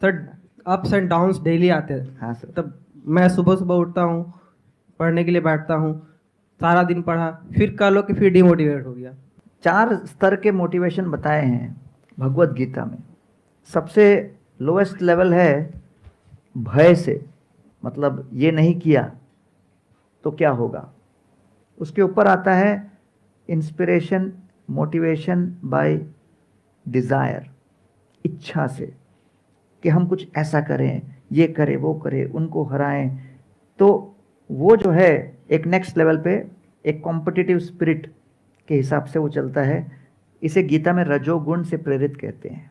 Sir ups and downs daily आते हैं। हाँ सर। तब मैं सुबह सुबह उठता हूँ, पढ़ने के लिए बैठता हूँ, सारा दिन पढ़ा, फिर कह लो कि फिर डिमोटिवेट हो गया। 4 स्तर के मोटिवेशन बताए हैं भगवत गीता में। सबसे लोएस्ट लेवल है भय से, मतलब ये नहीं किया तो क्या होगा। उसके ऊपर आता है इंस्पिरेशन, मोटिवेशन बाय डिजायर, इच्छा से, कि हम कुछ ऐसा करें, ये करें, वो करें, उनको हराएं। तो वो जो है एक नेक्स्ट लेवल पे एक कॉम्पिटिटिव स्पिरिट के हिसाब से वो चलता है। इसे गीता में रजोगुण से प्रेरित कहते हैं।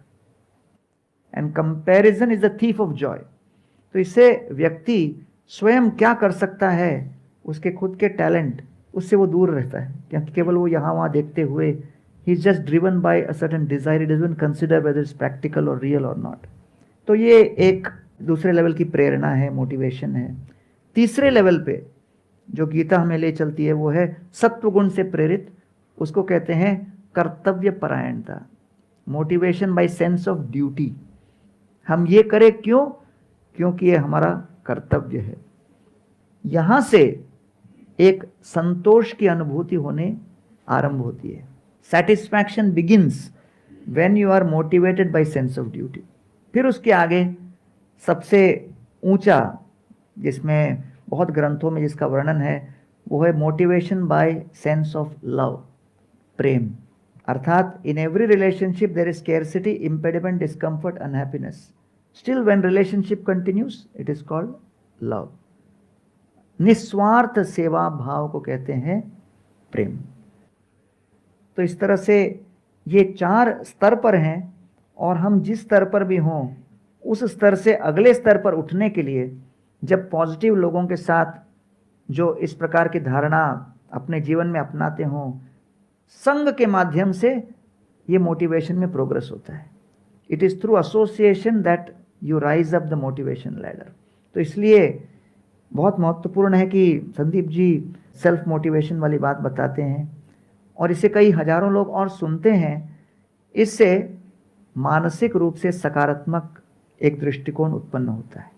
And comparison is the thief of Joy. तो इससे व्यक्ति स्वयं क्या कर सकता है, उसके खुद के टैलेंट, उससे वो दूर रहता है, क्योंकि केवल वो यहाँ वहाँ देखते हुए he is just driven by a certain desire, he doesn't consider whether it's practical or real or not. तो ये एक दूसरे लेवल की प्रेरणा है, मोटिवेशन है। तीसरे लेवल पे जो गीता हमें ले चलती है वो है सत्वगुण से प्रेरित, उसको कहते हैं कर्तव्य परायणता, motivation by sense of duty. हम ये करें क्यों? क्योंकि ये हमारा कर्तव्य है। यहां से एक संतोष की अनुभूति होने आरंभ होती है। Satisfaction begins when you are motivated by sense of duty. फिर उसके आगे सबसे ऊंचा, जिसमें बहुत ग्रंथों में जिसका वर्णन है, वो है motivation by sense of love, प्रेम। अर्थात in every relationship there is scarcity, impediment, discomfort, unhappiness. Still when relationship continues it is called love. निस्वार्थ सेवा भाव को कहते हैं प्रेम। तो इस तरह से ये 4 स्तर पर हैं, और हम जिस स्तर पर भी हों उस स्तर से अगले स्तर पर उठने के लिए जब पॉजिटिव लोगों के साथ जो इस प्रकार की धारणा अपने जीवन में अपनाते हों, संग के माध्यम से ये मोटिवेशन में प्रोग्रेस होता है। It is through association that you rise up the motivation ladder. तो इसलिए बहुत महत्वपूर्ण है कि संदीप जी सेल्फ मोटिवेशन वाली बात बताते हैं, और इसे कई हजारों लोग और सुनते हैं। इससे मानसिक रूप से सकारात्मक एक दृष्टिकोण उत्पन्न होता है।